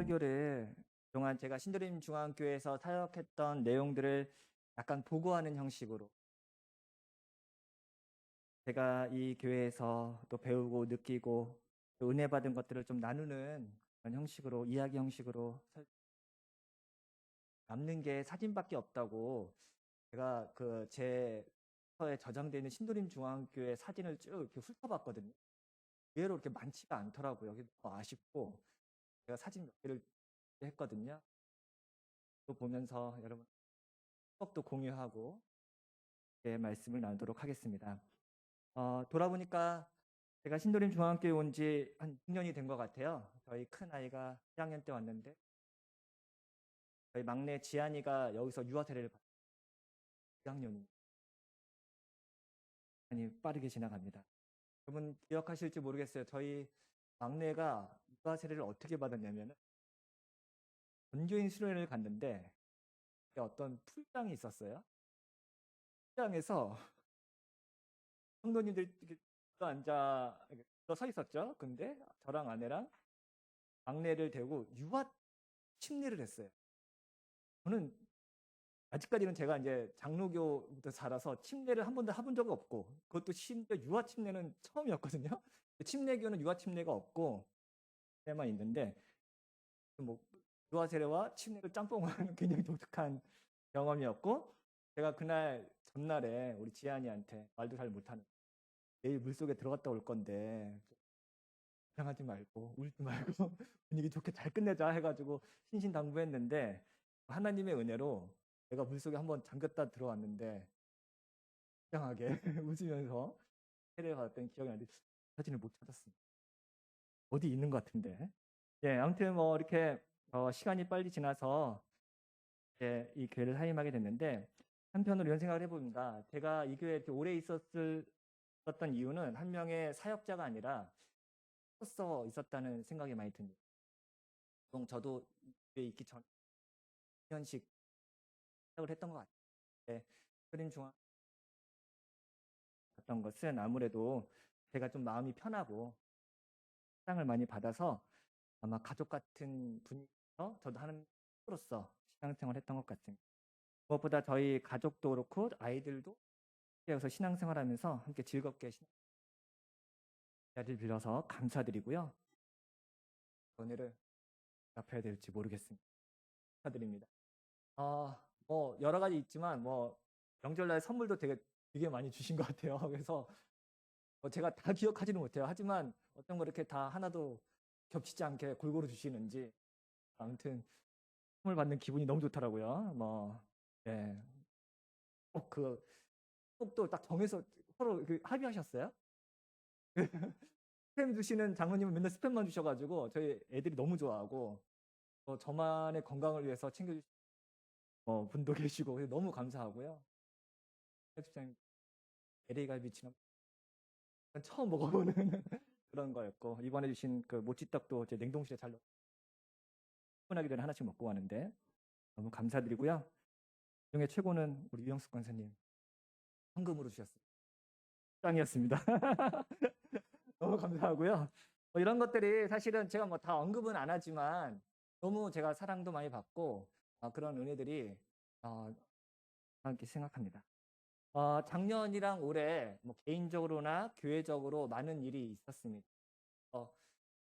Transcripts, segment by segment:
설교를 그동안 제가 신도림 중앙교회에서 사역했던 내용들을 약간 보고하는 형식으로 제가 이 교회에서 또 배우고 느끼고 또 은혜 받은 것들을 좀 나누는 그런 형식으로 이야기 형식으로 남는 게 사진밖에 없다고 제가 제 서에 저장되어 있는 신도림 중앙교회 사진을 쭉 이렇게 훑어봤거든요. 의외로 그렇게 많지가 않더라고요. 그게 너무 아쉽고 제가 사진 몇 개를 했거든요. 또 보면서 여러분 추억도 공유하고 말씀을 나누도록 하겠습니다. 돌아보니까 제가 신도림 중앙교회 온 지 한 6년이 된 것 같아요. 저희 큰 아이가 1학년 때 왔는데 저희 막내 지안이가 여기서 유아 세례를 받았어요. 2학년이 아니 빠르게 지나갑니다. 여러분 기억하실지 모르겠어요. 저희 막내가 유아 세례를 어떻게 받았냐면 전교인 수련회를 갔는데 어떤 풀장이 있었어요. 풀장에서 성도님들 앉아 서 있었죠. 근데 저랑 아내랑 막내를 대고 유아 침례를 했어요. 저는 아직까지는 제가 이제 장로교부터 자라서 침례를 한 번도 해본 적이 없고 그것도 심지어 유아 침례는 처음이었거든요. 침례교는 유아 침례가 없고 때만 있는데 뭐 유아 세례와 침례를 짬뽕하는 굉장히 독특한 경험이었고 제가 그날 전날에 우리 지안이한테 말도 잘 못하는 내일 물속에 들어갔다 올 건데 걱정하지 말고 울지 말고 분위기 좋게 잘 끝내자 해가지고 신신당부했는데 하나님의 은혜로 내가 물속에 한번 잠겼다 들어왔는데 이상하게 웃으면서 세례를 받았던 기억이 나는데 사진을 못 찾았습니다. 어디 있는 것 같은데. 예, 아무튼 뭐 이렇게 시간이 빨리 지나서 이제 이 교회를 사임하게 됐는데 한편으로 이런 생각을 해봅니다. 제가 이 교회에 이렇게 오래 있었던 이유는 한 명의 사역자가 아니라 써 있었다는 생각이 많이 듭니다. 저도 이 교회에 있기 전 2년씩 시작을 했던 것 같아요. 네, 흐린 중앙 했던 것은 아무래도 제가 좀 마음이 편하고 사랑을 많이 받아서 아마 가족 같은 분위기에서 저도 하는 으로서 신앙생활을 했던 것 같습니다. 무엇보다 저희 가족도 그렇고 아이들도 여기서 신앙생활하면서 함께 즐겁게 자리를 빌어서 감사드리고요. 은혜를 갚아야 될지 모르겠습니다. 축하드립니다. 뭐 여러 가지 있지만 뭐 명절날 선물도 되게 많이 주신 것 같아요. 그래서 제가 다 기억하지는 못해요. 하지만 어떤 거 이렇게 다 하나도 겹치지 않게 골고루 주시는지 아무튼 선물 받는 기분이 너무 좋더라고요. 예. 꼭도 딱 정해서 서로 합의하셨어요? 스팸 주시는 장로님은 맨날 스팸만 주셔가지고 저희 애들이 너무 좋아하고 저만의 건강을 위해서 챙겨주시는 분도 계시고 너무 감사하고요. 해수장 LA 갈비처럼 처음 먹어보는 그런 거였고 이번에 주신 그 모찌떡도 제 냉동실에 잘 출근하기 전에 하나씩 먹고 가는데 너무 감사드리고요. 중에 최고는 우리 유영숙 권사님 현금으로 주셨어요. 짱이었습니다. 너무 감사하고요. 이런 것들이 사실은 제가 뭐 다 언급은 안 하지만 너무 제가 사랑도 많이 받고 그런 은혜들이 이렇게 생각합니다. 작년이랑 올해 뭐 개인적으로나 교회적으로 많은 일이 있었습니다.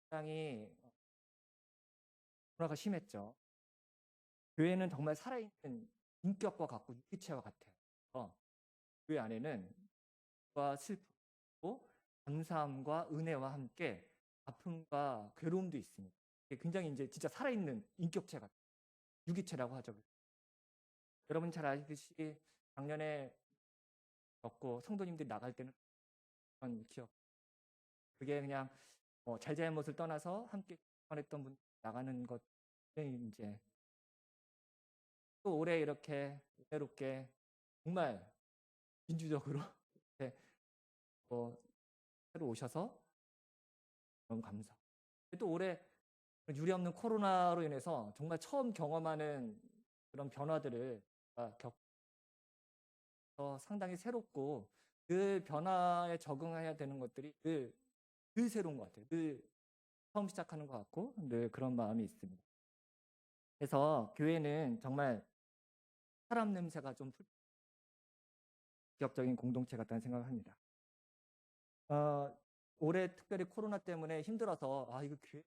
굉장히 변화가 심했죠. 교회는 정말 살아있는 인격과 같고 육체와 같아요. 교회 안에는 슬픔과 감사함과 은혜와 함께 아픔과 괴로움도 있습니다. 굉장히 이제 진짜 살아있는 인격체 같아요. 유기체라고 하죠. 여러분 잘 아시듯이 작년에 겪고 성도님들이 나갈 때는 그런 기억. 그게 그냥 잘잘못을 떠나서 함께 했던 분 나가는 것에 이제 또 올해 이렇게 새롭게 정말 민주적으로 이렇게 새로 오셔서 너무 감사. 또 올해 유례없는 코로나로 인해서 정말 처음 경험하는 그런 변화들을 겪어서 상당히 새롭고 그 변화에 적응해야 되는 것들이 늘 새로운 것 같아요. 늘 처음 시작하는 것 같고 늘 그런 마음이 있습니다. 그래서 교회는 정말 사람 냄새가 좀 기업적인 공동체 같다는 생각을 합니다. 올해 특별히 코로나 때문에 힘들어서 이거 교회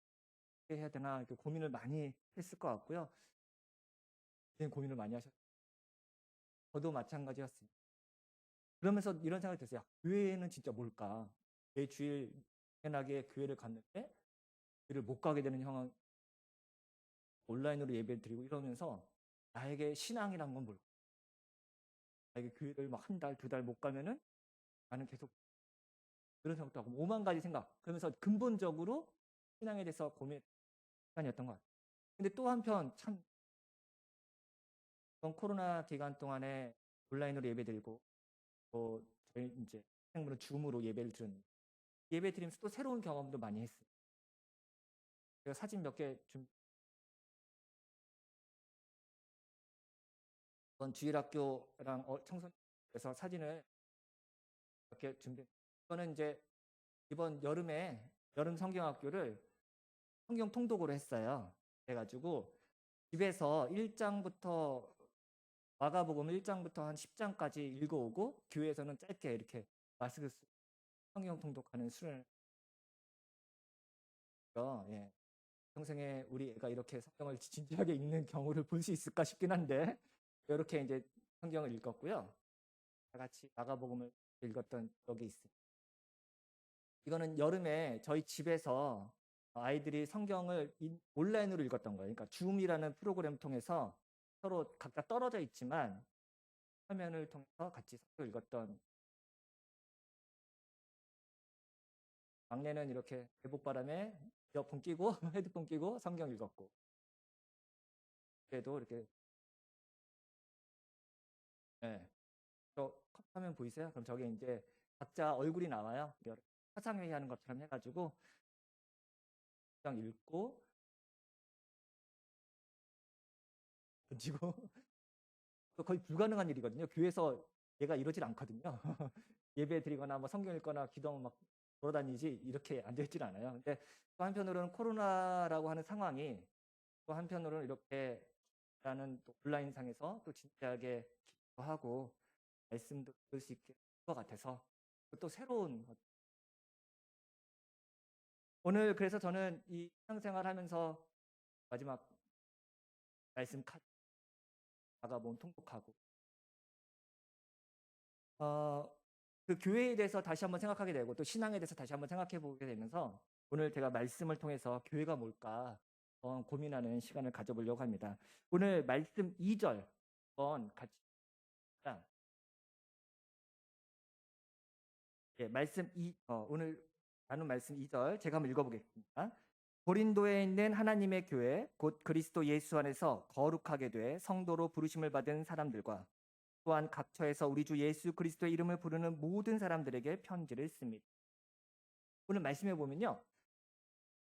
해야 되나 이렇게 고민을 많이 했을 것 같고요. 고민을 많이 하셨어요. 저도 마찬가지였습니다. 그러면서 이런 생각이 들었어요. 교회는 진짜 뭘까? 매 주일 당연하게 교회를 갔는데 교회를 못 가게 되는 상황, 온라인으로 예배를 드리고 이러면서 나에게 신앙이란 건 뭘까? 나에게 교회를 막 한 달, 두 달 못 가면은 나는 계속 그런 생각도 하고 5만 가지 생각. 그러면서 근본적으로 신앙에 대해서 고민 시간이었던 것 같아요. 근데 또 한편 참 이번 코로나 기간 동안에 온라인으로 예배드리고 저희 이제 학생부는 줌으로 예배를 드렸는데 예배 드리면서 또 새로운 경험도 많이 했어요. 제가 사진 몇 개 이번 주일학교랑 청소년에서 사진을 몇 개 준비했어요. 이거는 이제 이번 여름에 여름 성경학교를 성경 통독으로 했어요. 그래가지고 집에서 1장부터 마가복음 1장부터 한 10장까지 읽어오고 교회에서는 짧게 이렇게 말씀 성경 통독하는 수련을 예. 평생에 우리 애가 이렇게 성경을 진지하게 읽는 경우를 볼 수 있을까 싶긴 한데 이렇게 이제 성경을 읽었고요. 다 같이 마가복음을 읽었던 적이 있습니다. 이거는 여름에 저희 집에서 아이들이 성경을 온라인으로 읽었던 거예요. 그러니까 줌이라는 프로그램 통해서 서로 각자 떨어져 있지만 화면을 통해서 같이 성경을 읽었던. 막내는 이렇게 대복바람에 이어폰 끼고 헤드폰 끼고 성경 읽었고 그래도 이렇게 저 화면 보이세요? 그럼 저게 이제 각자 얼굴이 나와요. 화상회의 하는 것처럼 해가지고 그냥 읽고 던지고 거의 불가능한 일이거든요. 교회에서 얘가 이러질 않거든요. 예배 드리거나 뭐 성경 읽거나 기도하면 막 돌아다니지 이렇게 안 되질 않아요. 근데 또 한편으로는 코로나라고 하는 상황이 또 한편으로는 이렇게 라는 또 온라인상에서 또 진지하게 기도하고 말씀도 들을 수 있게 될 것 같아서 또 새로운 오늘 그래서 저는 이 신앙생활 하면서 마지막 말씀 카드 마가복음 통독하고 그 교회에 대해서 다시 한번 생각하게 되고 또 신앙에 대해서 다시 한번 생각해 보게 되면서 오늘 제가 말씀을 통해서 교회가 뭘까 고민하는 시간을 가져보려고 합니다. 오늘 말씀 2절 한번 같이 오늘 나눈 말씀 2절 제가 한번 읽어보겠습니다. 고린도에 있는 하나님의 교회 곧 그리스도 예수 안에서 거룩하게 돼 성도로 부르심을 받은 사람들과 또한 각처에서 우리 주 예수 그리스도의 이름을 부르는 모든 사람들에게 편지를 씁니다. 오늘 말씀해 보면요.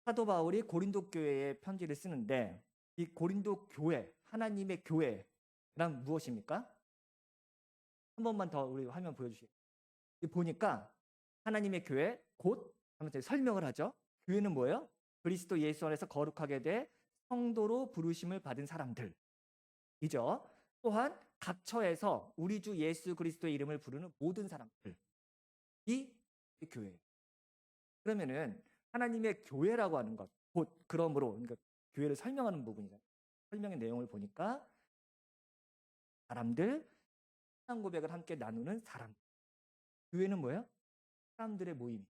사도 바울이 고린도 교회에 편지를 쓰는데 이 고린도 교회, 하나님의 교회란 무엇입니까? 한 번만 더 우리 화면 보여주시겠어요? 보니까 하나님의 교회 곧 하면서 설명을 하죠. 교회는 뭐예요? 그리스도 예수 안에서 거룩하게 돼 성도로 부르심을 받은 사람들이죠. 또한 각처에서 우리 주 예수 그리스도의 이름을 부르는 모든 사람들이 교회. 그러면은 하나님의 교회라고 하는 것, 곧 그러므로 그러니까 교회를 설명하는 부분이잖아요. 설명의 내용을 보니까 사람들, 신앙 고백을 함께 나누는 사람. 교회는 뭐예요? 사람들의 모임,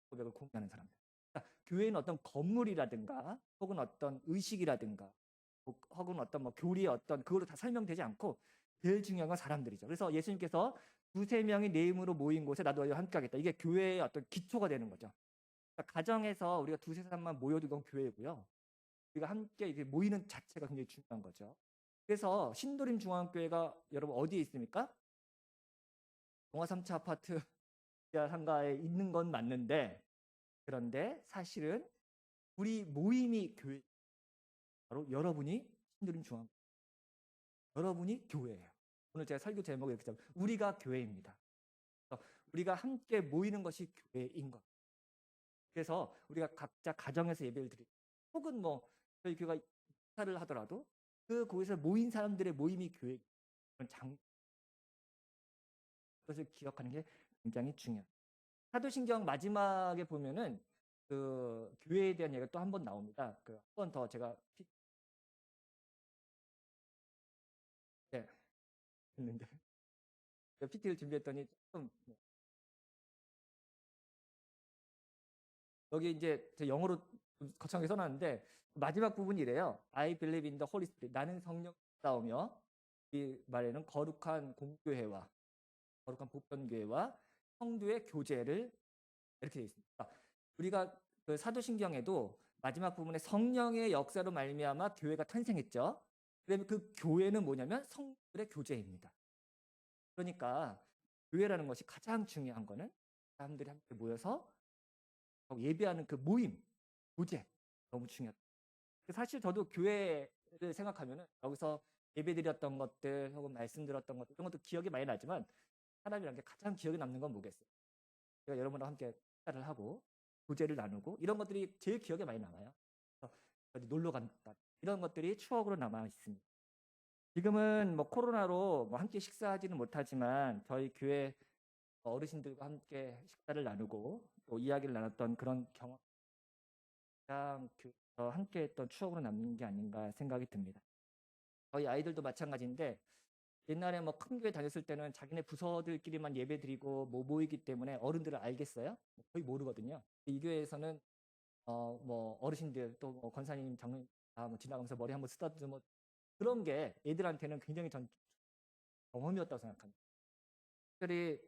고백을 공유하는 사람들. 그러니까 교회는 어떤 건물이라든가 혹은 어떤 의식이라든가 혹은 어떤 뭐 교리의 어떤 그걸로 다 설명되지 않고 제일 중요한 건 사람들이죠. 그래서 예수님께서 두세 명이 내 이름으로 모인 곳에 나도 함께 하겠다. 이게 교회의 어떤 기초가 되는 거죠. 그러니까 가정에서 우리가 두세 사람만 모여도 이건 교회고요. 우리가 함께 이렇게 모이는 자체가 굉장히 중요한 거죠. 그래서 신도림 중앙교회가 여러분 어디에 있습니까? 동화 3차 아파트 상가에 있는 건 맞는데 그런데 사실은 우리 모임이 교회 바로 여러분이 신도림 중앙교회 여러분이 교회예요. 오늘 제가 설교 제목을 이렇게 잡은 우리가 교회입니다. 우리가 함께 모이는 것이 교회인 것. 그래서 우리가 각자 가정에서 예배를 드리고 혹은 뭐 저희 교회가 식사를 하더라도 그곳에서 모인 사람들의 모임이 교회 그런 것을 기억하는 게 굉장히 중요해요. 사도신경 마지막에 보면은 그 교회에 대한 얘기가 또 한 번 나옵니다. 그 한 번 더 제가 네, 했는데 PT를 준비했더니 좀 여기 이제 제 영어로 거창하게 써놨는데 마지막 부분이 이래요. I believe in the Holy Spirit. 나는 성령 믿사오며 이 말에는 거룩한 공교회와 거룩한 보편교회와 성도의 교제를 이렇게 되어 있습니다. 우리가 그 사도신경에도 마지막 부분에 성령의 역사로 말미암아 교회가 탄생했죠. 그러면 그 교회는 뭐냐면 성도의 교제입니다. 그러니까 교회라는 것이 가장 중요한 거는 사람들이 함께 모여서 예배하는 그 모임, 교제 너무 중요하다. 사실 저도 교회를 생각하면은 여기서 예배드렸던 것들 혹은 말씀 들었던 것들 이런 것도 기억이 많이 나지만 사람이란 게 가장 기억에 남는 건 뭐겠어요? 제가 여러분과 함께 식사를 하고 교제를 나누고 이런 것들이 제일 기억에 많이 남아요. 어디 놀러 간다 이런 것들이 추억으로 남아 있습니다. 지금은 뭐 코로나로 뭐 함께 식사하지는 못하지만 저희 교회 어르신들과 함께 식사를 나누고 또 이야기를 나눴던 그런 경험 가장 함께 했던 추억으로 남는 게 아닌가 생각이 듭니다. 저희 아이들도 마찬가지인데 옛날에 뭐 큰 교회 다녔을 때는 자기네 부서들끼리만 예배 드리고 뭐 모이기 때문에 어른들을 알겠어요? 거의 모르거든요. 이 교회에서는 뭐 어르신들 또 뭐 권사님 장로님 뭐 지나가면서 머리 한번 쓰다듬어 뭐 그런 게 애들한테는 굉장히 전 경험이었다고 생각합니다. 특별히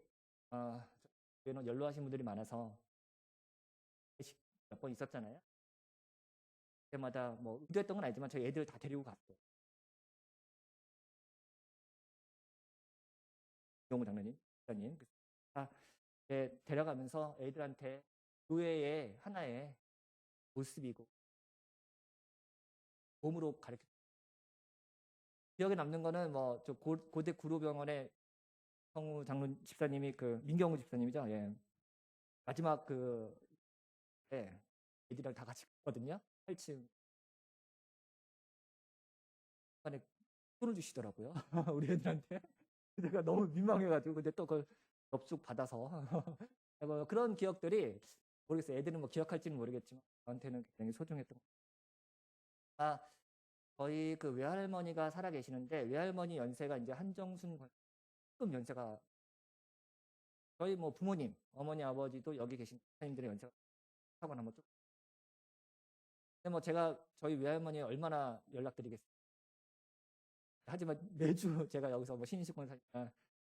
교회는 연로하신 분들이 많아서 몇 번 있었잖아요. 그때마다 뭐 의도했던 건 아니지만 저희 애들 다 데리고 갔어요. 이용우 장로님, 장님 다 데려가면서 애들한테 교회의 하나의 모습이고 몸으로 가르쳐. 기억에 남는 거는 뭐 저 고대 구로병원의 성우 장로 집사님이 그 민경우 집사님이죠. 예. 마지막 그 애들이랑 다 같이 갔거든요. 8층 안에 손을 주시더라고요. 우리 애들한테. 제가 너무 민망해가지고 근데 또 그걸 접속 받아서 그런 기억들이 모르겠어요. 애들은 뭐 기억할지는 모르겠지만 저한테는 굉장히 소중했던 것 같아요. 저희 그 외할머니가 살아 계시는데 외할머니 연세가 이제 한정순 조금 연세가 저희 뭐 부모님, 어머니, 아버지도 여기 계신 선생님들의 연세가 하고 나면 좀. 근데 뭐 제가 저희 외할머니 얼마나 연락드리겠어요. 하지만 매주 제가 여기서 뭐 신인식 권사님,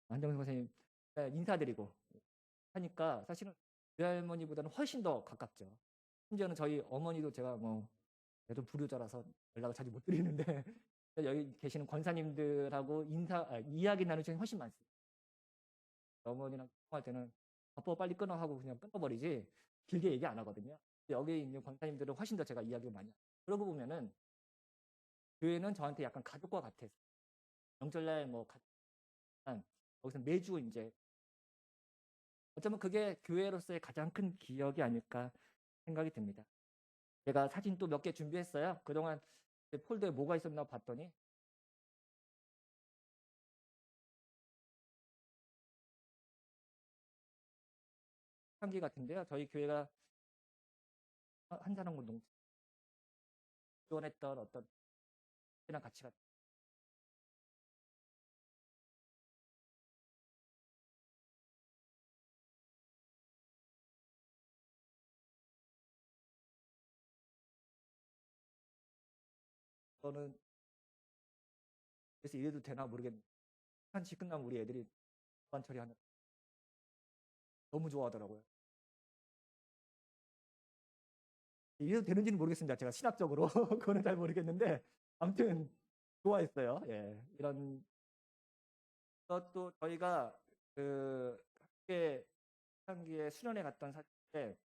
안정선 선생님 인사드리고 하니까 사실은 외할머니보다는 훨씬 더 가깝죠. 심지어는 저희 어머니도 제가 뭐 그래도 불효자라서 연락을 자주 못 드리는데 여기 계시는 권사님들하고 이야기 나눌 시간이 훨씬 많습니다. 어머니랑 통화할 때는 바빠 빨리 끊어 하고 그냥 끊어버리지 길게 얘기 안 하거든요. 여기 있는 권사님들은 훨씬 더 제가 이야기를 많이 해요. 그러고 보면은 교회는 저한테 약간 가족과 같아서 명절날 뭐 거기서 매주 이제 어쩌면 그게 교회로서의 가장 큰 기억이 아닐까 생각이 듭니다. 제가 사진 또 몇 개 준비했어요. 그동안 폴더에 뭐가 있었나 봤더니 한기 같은데요. 저희 교회가 한사람 운동 지원했던 어떤 이랑 같이 갔. 저는 그래서 이래도 되나 모르겠는데 한시 끝나면 우리 애들이 반 처리하는 너무 좋아하더라고요. 이래도 되는지는 모르겠습니다. 제가 신학적으로 그거는 잘 모르겠는데 아무튼 좋아했어요. 예, 이런 것도 저희가 그 학교 상기에 수련회 갔던 사진인데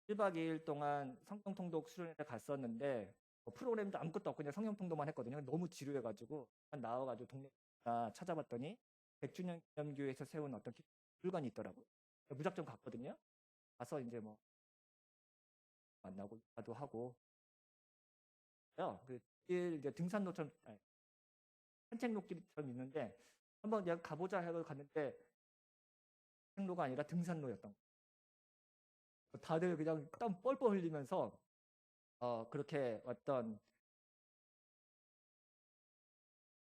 1박 2일 동안 성경 통독 수련회 갔었는데 프로그램도 아무것도 없고 그냥 성경 통독만 했거든요. 너무 지루해가지고 나와가지고 동네 찾아봤더니 100주년 기념교회에서 세운 어떤 물관이 있더라고요. 무작정 갔거든요. 가서 이제 뭐 만나고 인사도 하고 그 이제 등산로처럼 산책로길처럼 있는데 한번 내가 가보자 해서 갔는데 산책로가 아니라 등산로였던 거예요. 다들 그냥 땀 뻘뻘 흘리면서 그렇게 왔던.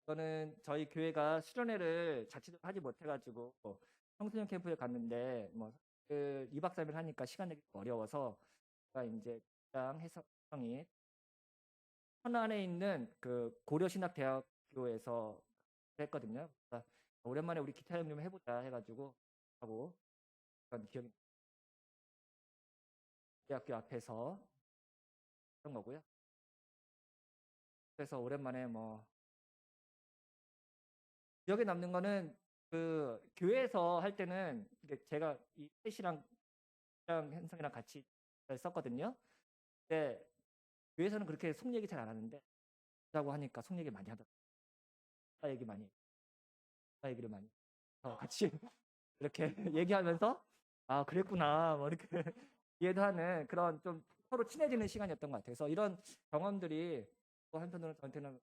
저는 저희 교회가 수련회를 자칫 하지 못해가지고 청소년 캠프에 갔는데 뭐 2박 3일 하니까 시간 내기 어려워서 제가 이제 직장 해석성이 천안에 있는 그 고려신학대학교에서 했거든요. 그래서 오랜만에 우리 기타 형 좀 해보자 해가지고 하고 그런 기억이 대학교 앞에서 했던 거고요. 그래서 오랜만에 뭐 기억에 남는 거는 그 교회에서 할 때는 제가 이 셋이랑 현성이랑 같이 썼거든요. 근데 교회에서는 그렇게 속 얘기 잘 안 하는데 라고 하니까 속 얘기 많이 하더라고요. 얘기 많이 얘기를 많이 같이 이렇게 얘기하면서 아 그랬구나 뭐 이렇게 이해도 하는 그런 좀 서로 친해지는 시간이었던 것 같아요. 그래서 이런 경험들이 또 한편으로는 저한테는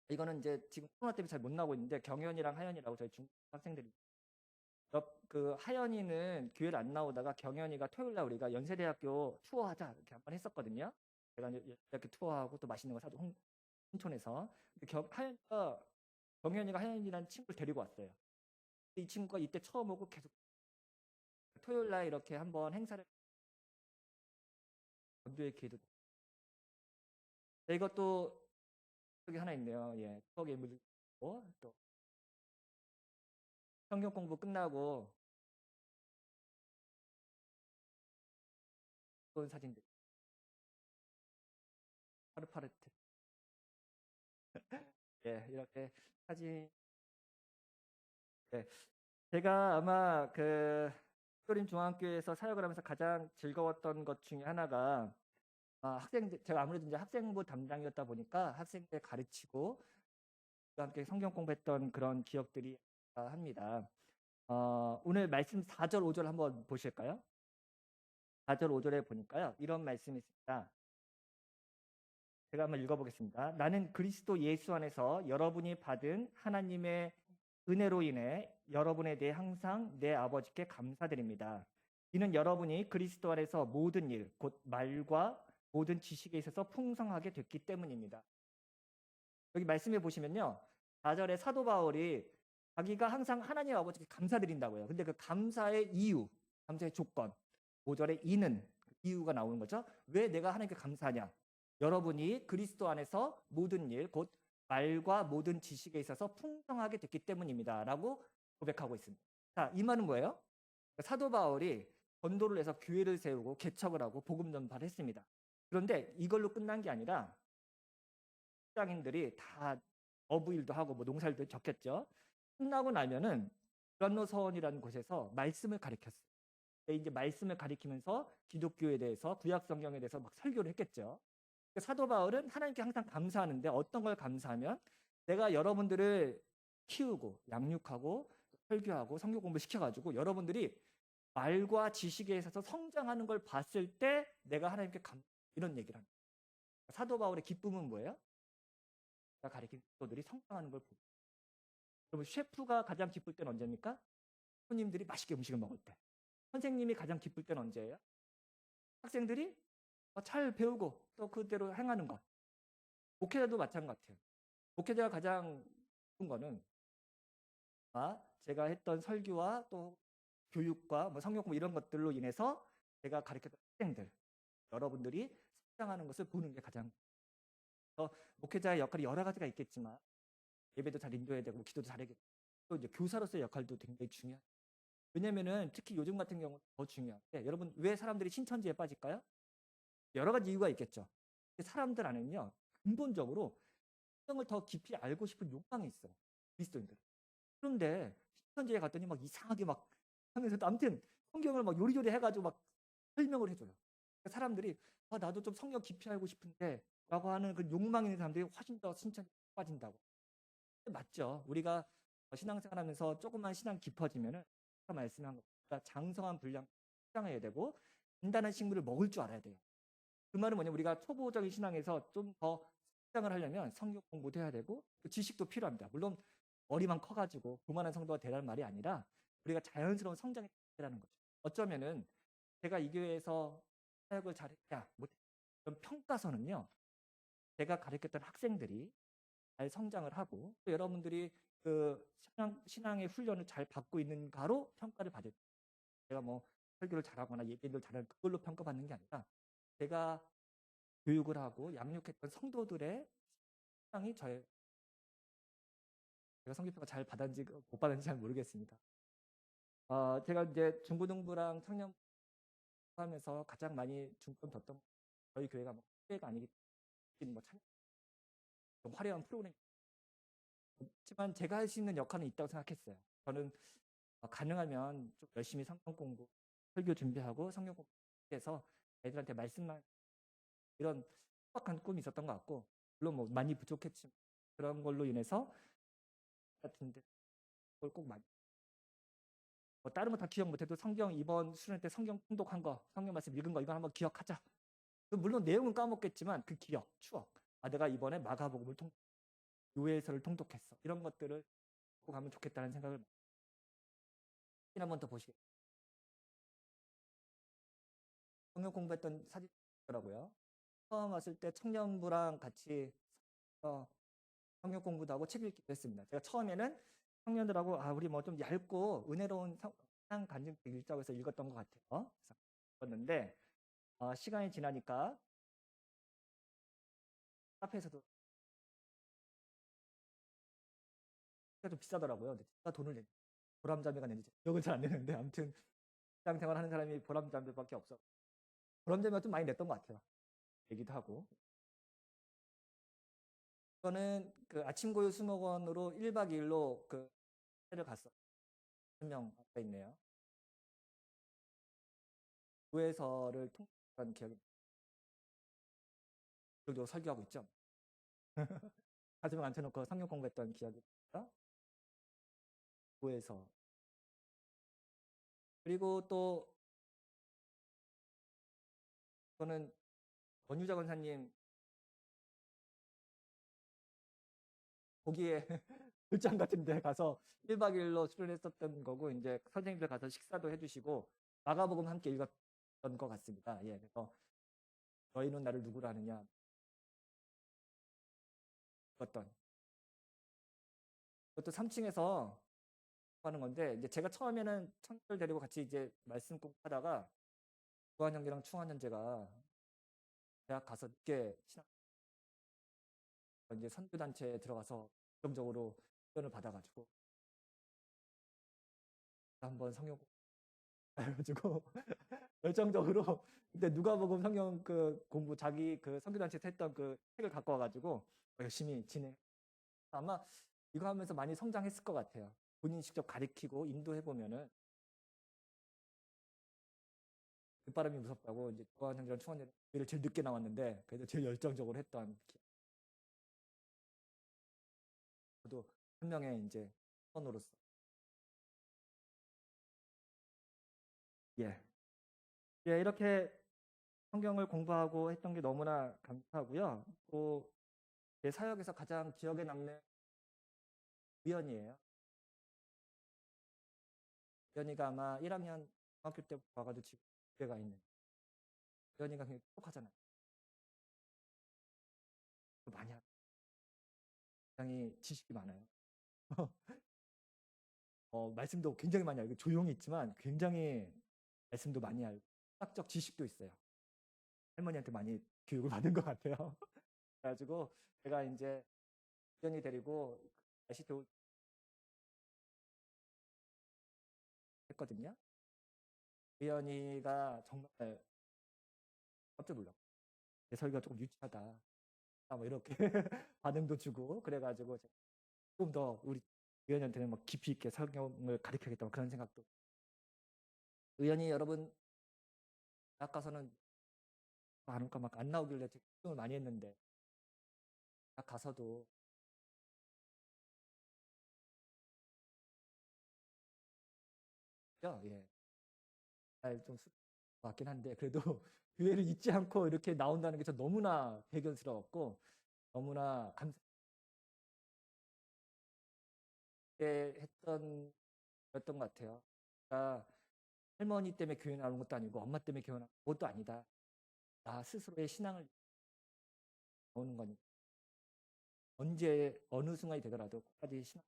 이거는 이제 지금 코로나 때문에 잘 못 나오고 있는데 경연이랑 하연이라고 저희 중국 학생들이 그 하연이는 교회를 안 나오다가 경연이가 토요일날 우리가 연세대학교 투어하자 이렇게 한번 했었거든요. 제가 이렇게 투어하고 또 맛있는 거 사줘 홍천에서. 하연이가 경연이가 하연이라는 친구를 데리고 왔어요. 이 친구가 이때 처음 오고 계속 토요일날 이렇게 한번 행사를 전도의 기회도 이것도 여기 하나 있네요. 예, 추억의 인물도 있고 또 성경 공부 끝나고 본 사진들 파릇파릇해. 예, 이렇게 사진. 네, 제가 아마 그 소림 중앙교회에서 사역을 하면서 가장 즐거웠던 것 중에 하나가 학생들, 제가 아무래도 이제 학생부 담당이었다 보니까 학생들 가르치고 함께 성경 공부했던 그런 기억들이 합니다. 오늘 말씀 4절 5절 한번 보실까요? 4절 5절에 보니까요 이런 말씀이 있습니다. 제가 한번 읽어보겠습니다. 나는 그리스도 예수 안에서 여러분이 받은 하나님의 은혜로 인해 여러분에 대해 항상 내 아버지께 감사드립니다. 이는 여러분이 그리스도 안에서 모든 일, 곧 말과 모든 지식에 있어서 풍성하게 됐기 때문입니다. 여기 말씀해 보시면요. 4절에 사도 바울이 자기가 항상 하나님 아버지께 감사드린다고요. 근데 그 감사의 이유, 감사의 조건, 5절에 이는 이유가 나오는 거죠. 왜 내가 하나님께 감사하냐? 여러분이 그리스도 안에서 모든 일, 곧 말과 모든 지식에 있어서 풍성하게 됐기 때문입니다. 라고 고백하고 있습니다. 자, 이 말은 뭐예요? 사도 바울이 전도를 해서 교회를 세우고 개척을 하고 복음 전파를 했습니다. 그런데 이걸로 끝난 게 아니라 직장인들이 다 어부일도 하고 뭐 농사일도 적겠죠. 끝나고 나면은 브란노서원이라는 곳에서 말씀을 가르쳤어요. 이제 말씀을 가리키면서 기독교에 대해서 구약 성경에 대해서 막 설교를 했겠죠. 사도 바울은 하나님께 항상 감사하는데 어떤 걸 감사하면 내가 여러분들을 키우고 양육하고 설교하고 성경 공부 시켜가지고 여러분들이 말과 지식에 있어서 성장하는 걸 봤을 때 내가 하나님께 이런 얘기를 합니다. 사도 바울의 기쁨은 뭐예요? 가리킨 사도들이 성장하는 걸 보고. 여러분 셰프가 가장 기쁠 때는 언제입니까? 손님들이 맛있게 음식을 먹을 때. 선생님이 가장 기쁠 때는 언제예요? 학생들이 잘 배우고 또 그대로 행하는 것. 목회자도 마찬가지 같아요. 목회자가 가장 기쁜 거는 제가 했던 설교와 또 교육과 뭐 성경 공부 이런 것들로 인해서 제가 가르쳤던 학생들, 여러분들이 성장하는 것을 보는 게 가장. 목회자의 역할이 여러 가지가 있겠지만 예배도 잘 인도해야 되고 기도도 잘해야 되고 또 이제 교사로서의 역할도 굉장히 중요해요. 왜냐면은 특히 요즘 같은 경우는 더 중요한데 여러분 왜 사람들이 신천지에 빠질까요? 여러 가지 이유가 있겠죠. 사람들 안에는요 근본적으로 성경을 더 깊이 알고 싶은 욕망이 있어요. 그리스도인들. 그런데 신천지에 갔더니 막 이상하게 막 하면서 아무튼 성경을 막 요리조리 해가지고 막 설명을 해줘요. 사람들이 나도 좀 성경 깊이 알고 싶은데 라고 하는 그 욕망 있는 사람들이 훨씬 더 신천지에 빠진다고. 맞죠. 우리가 신앙생활하면서 조금만 신앙 깊어지면은 말씀한 것보다 장성한 분량 성장해야 되고 단단한 식물을 먹을 줄 알아야 돼요. 그 말은 뭐냐면 우리가 초보적인 신앙에서 좀 더 성장을 하려면 성경 공부도 해야 되고 또 지식도 필요합니다. 물론 머리만 커가지고 그만한 성도가 되라는 말이 아니라 우리가 자연스러운 성장이 되라는 거죠. 어쩌면은 제가 이 교회에서 사역을 잘했냐 못했냐 그런 평가서는요. 제가 가르쳤던 학생들이 잘 성장을 하고 또 여러분들이 그 신앙의 훈련을 잘 받고 있는가로 평가를 받을 때 제가 뭐 설교를 잘하거나 예배를 잘하는 그걸로 평가받는 게 아니라 제가 교육을 하고 양육했던 성도들의 신앙이 제가 성교평가 잘 받았는지 못 받았는지 잘 모르겠습니다. 제가 이제 중고등부랑 청년 포함해서 가장 많이 중점 뒀던 저희 교회가 뭐 교회가 아니기 때문에 뭐 좀 화려한 프로그램 있지만 제가 할 수 있는 역할은 있다고 생각했어요. 저는 가능하면 좀 열심히 성경 공부, 설교 준비하고 성경 공부해서 애들한테 말씀만 이런 소박한 꿈이 있었던 것 같고 물론 뭐 많이 부족했지만 그런 걸로 인해서 같은데 그걸 꼭 많이 뭐 다른 거 다 기억 못해도 성경 이번 수련 때 성경 통독한 거, 성경 말씀 읽은 거 이거 한번 기억하자. 물론 내용은 까먹겠지만 그 기억, 추억. 내가 이번에 마가복음을 요해서를 통독했어. 이런 것들을 꼭 하면 좋겠다는 생각을 한번 더 보시겠습니다. 성경 공부했던 사진이더라고요. 처음 왔을 때 청년부랑 같이 성경 공부도 하고 책 읽기도 했습니다. 제가 처음에는 청년들하고 우리 뭐 좀 얇고 은혜로운 신앙 간증책 읽자고 해서 읽었던 것 같아요. 읽었는데 시간이 지나니까 카페에서도 좀 비싸더라고요. 제가 돈을 내 보람자매가 낸지 기억은 잘 안 나는데 아무튼 직장 생활하는 사람이 보람자매밖에 없어. 보람자매가 좀 많이 냈던 것 같아요. 얘기도 하고. 저는 그 아침고요 수목원으로 1박 2일로 그 회를 갔어. 1명 앞에 있네요. 교회서를 통독한 기억이 그리고 설교하고 있죠. 가슴에 앉혀놓고 성경 공부했던 기억이 있어요. 교회서. 그리고 또 저는 권유자 권사님 거기에 극장 같은 데 가서 1박 2일로 출연했었던 거고 이제 선생님들 가서 식사도 해주시고 마가복음 함께 읽었던 것 같습니다. 예, 그래서 너희는 나를 누구로 하느냐 읽었던 그것도 3층에서 하는 건데 이제 제가 처음에는 청년들 데리고 같이 이제 말씀 공부하다가 주한 형제랑 충한 형제가 대학 가서 늦게 이제 선교단체에 들어가서 긍정적으로 훈련을 받아가지고 한번 성경 해가지고 열정적으로 근데 누가복음 성경 그 공부 자기 그 선교단체에서 했던 그 책을 갖고 와가지고 열심히 진행. 아마 이거 하면서 많이 성장했을 것 같아요. 본인 직접 가리키고 인도해 보면은 뒷바람이 무섭다고 이제 주한 형제랑 충한 형제를 제일 늦게 나왔는데 그래도 제일 열정적으로 했던 저도 한 명의 이제 선으로서 예. 예, 이렇게 성경을 공부하고 했던 게 너무나 감사하고요. 또 제 사역에서 가장 기억에 남는 우연이에요. 우연이가 아마 1학년 중학교 때 와가지고 지금 집에가 있는 우연이가 굉장히 똑똑하잖아요. 많이 굉장히 지식이 많아요. 말씀도 굉장히 많이 알고 조용히 있지만 굉장히 말씀도 많이 알고 학적 지식도 있어요. 할머니한테 많이 교육을 받은 것 같아요. 그래가지고 제가 이제 우연히 데리고 날씨 좋을 했거든요. 우연이가 정말 깜짝 놀랐고 내 설교가 조금 유치하다. 뭐 이렇게 반응도 주고 그래가지고 조금 더 우리 의원님한테는 막 깊이 있게 성경을 가르쳐야겠다 그런 생각도. 의원이 여러분 대학 가서는 막 안 나오길래 되게 걱정을 많이 했는데 대학 가서도 예, 잘좀 같긴 한데 그래도 교회를 잊지 않고 이렇게 나온다는 게 저 너무나 대견스러웠고 너무나 감사했던 것 같아요. 그러니까 할머니 때문에 교회 나오는 것도 아니고 엄마 때문에 교회 나오는 것도 아니다. 나 스스로의 신앙을 나오는 거니까 언제 어느 순간이 되더라도 끝까지 신앙.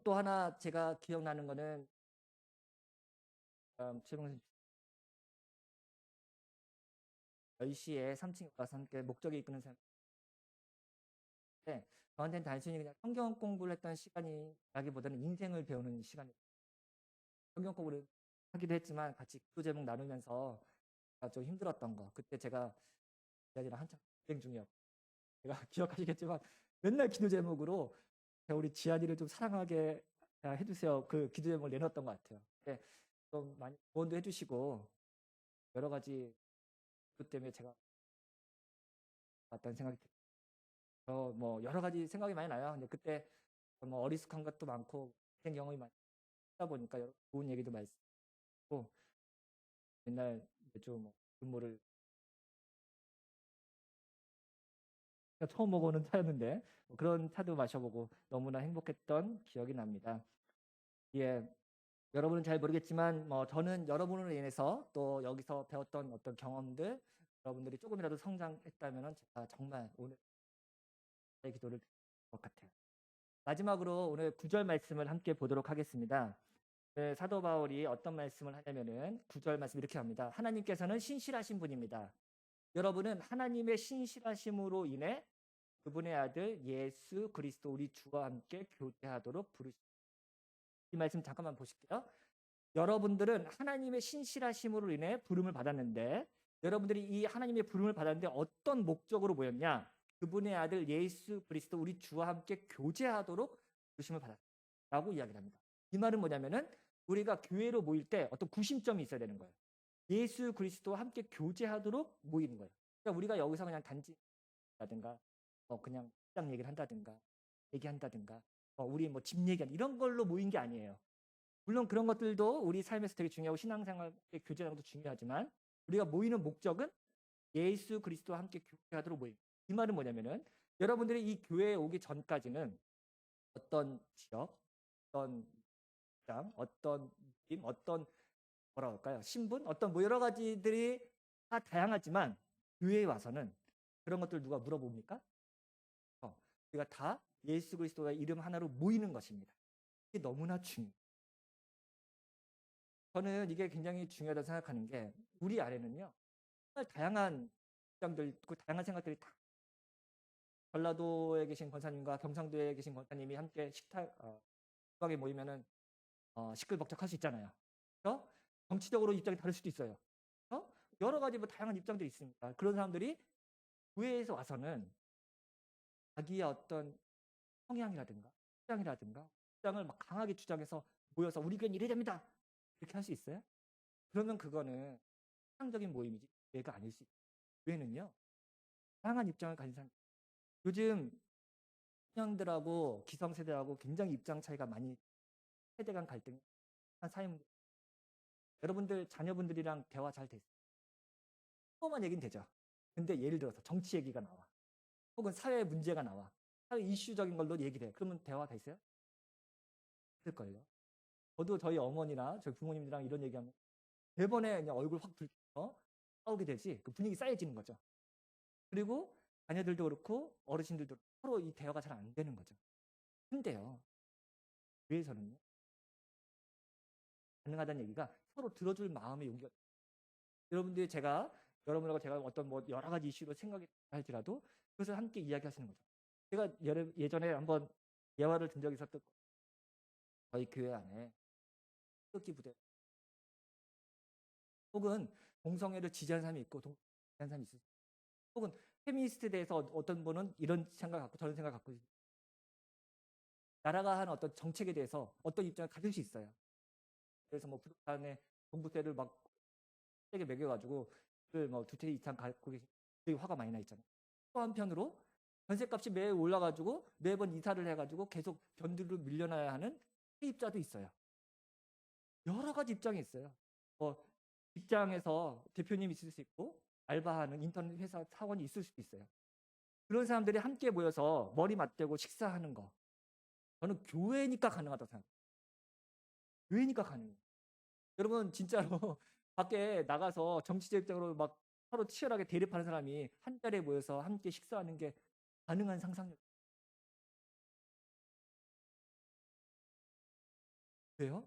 또 하나 제가 기억나는 거는 최봉선 10시에 3층에 올라서 함께 목적이 이끄는 사람인데 저한테는 단순히 그냥 성경 공부를 했던 시간이라기보다는 인생을 배우는 시간이에요. 성경 공부를 하기도 했지만 같이 기도 제목 나누면서 좀 힘들었던 거. 그때 제가 지안이랑 한참 경쟁 중이었고 제가 기억하시겠지만 맨날 기도 제목으로 우리 지안이를 좀 사랑하게 해주세요. 그 기도 제목을 내놨던 것 같아요. 근데 좀 많이 조언도 해주시고 여러 가지 그 때문에 제가 왔다는 생각이 들어요. 뭐 여러 가지 생각이 많이 나요. 근데 그때 뭐 어리숙한 것도 많고 인생 경험이 많이 하다 보니까 여러 좋은 얘기도 많이 있고 맨날 좀 근무를 처음 먹어보는 차였는데 그런 차도 마셔보고 너무나 행복했던 기억이 납니다. 예, 여러분은 잘 모르겠지만 뭐 저는 여러분으로 인해서 또 여기서 배웠던 어떤 경험들 여러분들이 조금이라도 성장했다면 제가 정말 오늘 기도를 드릴 것 같아요. 마지막으로 오늘 9절 말씀을 함께 보도록 하겠습니다. 네, 사도 바울이 어떤 말씀을 하냐면은 9절 말씀 이렇게 합니다. 하나님께서는 신실하신 분입니다. 여러분은 하나님의 신실하심으로 인해 그분의 아들 예수 그리스도 우리 주와 함께 교제하도록 부르십니다. 이 말씀 잠깐만 보실게요. 여러분들은 하나님의 신실하심으로 인해 부름을 받았는데 여러분들이 이 하나님의 부름을 받았는데 어떤 목적으로 모였냐? 그분의 아들 예수 그리스도 우리 주와 함께 교제하도록 부르심을 받았다고 이야기를 합니다. 이 말은 뭐냐면은 우리가 교회로 모일 때 어떤 구심점이 있어야 되는 거예요. 예수 그리스도와 함께 교제하도록 모이는 거예요. 그러니까 우리가 여기서 그냥 단지라든가 그냥 직장 얘기를 한다든가 얘기한다든가 우리 뭐 집 얘기한 이런 걸로 모인 게 아니에요. 물론 그런 것들도 우리 삶에서 되게 중요하고 신앙생활의 교제라는 것도 중요하지만 우리가 모이는 목적은 예수 그리스도와 함께 교제하도록 모입니다. 이 말은 뭐냐면은 여러분들이 이 교회에 오기 전까지는 어떤 지역, 어떤 장, 어떤 느낌, 어떤 뭐라 할까요? 신분, 어떤 뭐 여러 가지들이 다 다양하지만 교회에 와서는 그런 것들 누가 물어봅니까? 우리가 다 예수 그리스도의 이름 하나로 모이는 것입니다. 이게 너무나 중요해요. 저는 이게 굉장히 중요하다고 생각하는 게 우리 안에는요 정말 다양한 입장들 있고 다양한 생각들이 다 전라도에 계신 권사님과 경상도에 계신 권사님이 함께 식탁에 모이면은 시끌벅적할 수 있잖아요. 그래서 정치적으로 입장이 다를 수도 있어요. 여러 가지 뭐 다양한 입장들이 있습니다. 그런 사람들이 교회에서 와서는 자기의 어떤 성향이라든가 입장을 막 강하게 주장해서 모여서 우리 교회는 이래야 됩니다. 이렇게 할 수 있어요? 그러면 그거는 상적인 모임이지 교회가 아닐 수 있어요. 교회는요 다양한 입장을 가진 사람. 요즘 청년들하고 기성세대하고 굉장히 입장 차이가 많이 세대 간 갈등 한 사회문제. 여러분들 자녀분들이랑 대화 잘 됐어요? 조금만 얘기는 되죠. 근데 예를 들어서 정치 얘기가 나와. 혹은 사회 문제가 나와. 사회 이슈적인 걸로 얘기를 해. 그러면 대화 됐어요? 없을걸요. 저도 저희 어머니나 저희 부모님들이랑 이런 얘기하면 대번에 그냥 얼굴 확 붉혀서 싸우게 되지. 그 분위기 쌓여지는 거죠. 그리고 자녀들도 그렇고 어르신들도 서로 이 대화가 잘 안 되는 거죠. 근데요. 교회에서는요. 가능하다는 얘기가 서로 들어줄 마음의 용기가 여러분들이 여러분하고 제가 어떤 뭐 여러 가지 이슈로 생각이 할지라도 그것을 함께 이야기하시는 거죠. 제가 예전에 한번 예화를 든 적이 있었던 저희 교회 안에 태극기 부대 혹은 동성애를 지지하는 사람이 있고 동성애하는 사람이 있을 혹은 페미니스트에 대해서 어떤 분은 이런 생각 갖고 저런 생각 갖고 나라가 하는 어떤 정책에 대해서 어떤 입장을 가질 수 있어요. 그래서 뭐 부동산에 종부세를 막 세게 매겨가지고 뭐 2채 이상 갖고 계신 되게 화가 많이 나 있잖아요. 또 한편으로 전셋값이 매일 올라가지고 매번 이사를 해가지고 계속 변두리로 밀려나야 하는 세입자도 있어요. 여러 가지 입장이 있어요. 직장에서 대표님이 있을 수 있고 알바하는 인터넷 회사 사원이 있을 수도 있어요. 그런 사람들이 함께 모여서 머리 맞대고 식사하는 거. 저는 교회니까 가능하다고 생각해요. 교회니까 가능해요. 여러분 진짜로 밖에 나가서 정치적 입장으로 막 서로 치열하게 대립하는 사람이 한 자리에 모여서 함께 식사하는 게 가능한 상상력. 왜요?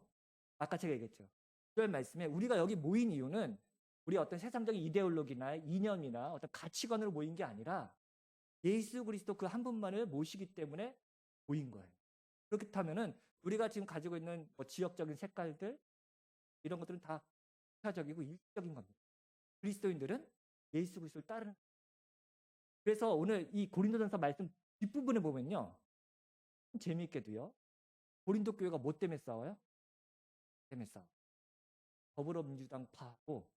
아까 제가 얘기했죠. 그런 말씀에 우리가 여기 모인 이유는 우리 어떤 세상적인 이데올로기나 이념이나 어떤 가치관으로 모인 게 아니라 예수 그리스도 그 한 분만을 모시기 때문에 모인 거예요. 그렇다면은 우리가 지금 가지고 있는 지역적인 색깔들 이런 것들은 다 부차적이고 일시적인 겁니다. 그리스도인들은 예수 그리스도를 따르는. 그래서 오늘 이 고린도전서 말씀 뒷부분에 보면요. 재미있게도요. 고린도 교회가 뭐 때문에 싸워요? 때문에 싸워. 더불어민주당 파하고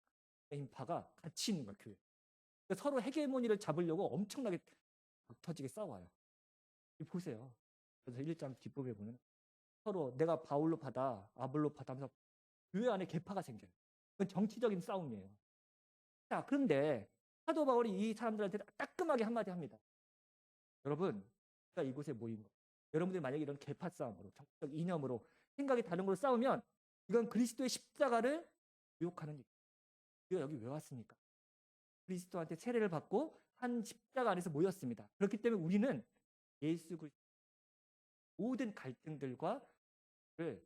개인파가 같이 있는 거예요. 교회. 그러니까 서로 헤게모니를 잡으려고 엄청나게 터지게 싸워요. 보세요. 그래서 1장 뒷부분에 보면 서로 내가 바울로파다 아볼로파다 하면서 교회 안에 계파가 생겨요. 그건 정치적인 싸움이에요. 자, 그런데 사도 바울이 이 사람들한테 따끔하게 한마디 합니다. 여러분, 제가 이곳에 모인 거. 여러분들이 만약에 이런 계파 싸움으로 정치적 이념으로 생각이 다른 걸로 싸우면 이건 그리스도의 십자가를 유혹하는 일이에요. 우리가 여기 왜 왔습니까? 그리스도한테 세례를 받고 한 십자가 안에서 모였습니다. 그렇기 때문에 우리는 예수 그리스도 모든 갈등들과 를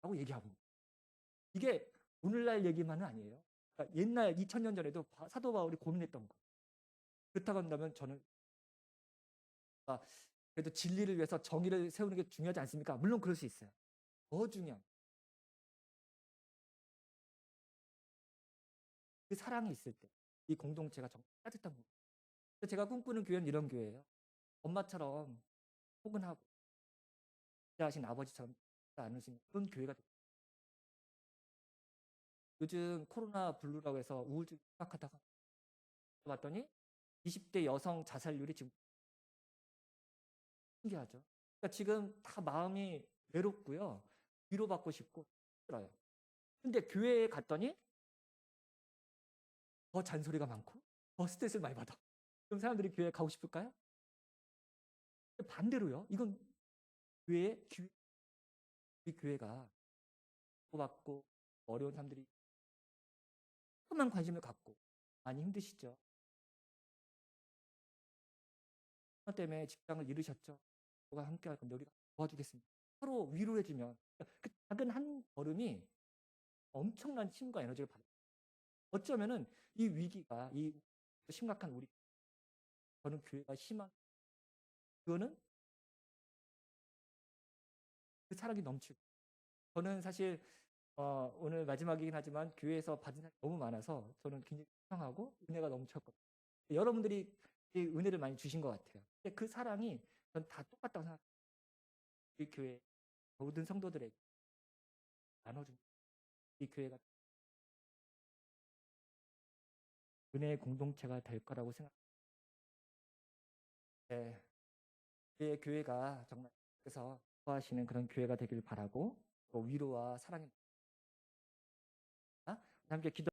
하고 얘기하고 이게 오늘날 얘기만은 아니에요. 그러니까 옛날 2000년 전에도 사도 바울이 고민했던 거. 그렇다고 한다면 저는 그래도 진리를 위해서 정의를 세우는 게 중요하지 않습니까? 물론 그럴 수 있어요. 더 중요한 그 사랑이 있을 때 이 공동체가 정말 따뜻한 거. 제가 꿈꾸는 교회는 이런 교회예요. 엄마처럼 포근하고 하신 아버지처럼 않으신 그런 교회가 돼요. 요즘 코로나 블루라고 해서 우울증 심각하다가 봤더니 20대 여성 자살률이 지금 신기하죠. 그러니까 지금 다 마음이 외롭고요. 위로받고 싶고 힘들어요. 근데 교회에 갔더니 더 잔소리가 많고 더 스트레스를 많이 받아. 그럼 사람들이 교회에 가고 싶을까요? 반대로요. 이건 우리 교회가 받고 어려운 사람들이 조금만 관심을 갖고 많이 힘드시죠. 그것 때문에 직장을 잃으셨죠. 누가 함께 할 건데 우리가 도와주겠습니다. 서로 위로해주면 그 작은 한 걸음이 엄청난 힘과 에너지를 받아요. 어쩌면은 이 위기가 이 심각한 우리 저는 교회가 심한 그거는 그 사랑이 넘치고 저는 사실 오늘 마지막이긴 하지만 교회에서 받은 사랑이 너무 많아서 저는 굉장히 풍성하고 은혜가 넘쳤거든요. 여러분들이 이 은혜를 많이 주신 것 같아요. 근데 그 사랑이 전 다 똑같다고 생각해요. 이 교회 모든 성도들에게 나눠준 이 교회가 은혜의 공동체가 될 거라고 생각합니다. 네. 우리의 교회가 정말 그래서 좋아하시는 그런 교회가 되길 바라고 또 위로와 사랑의 함께 기도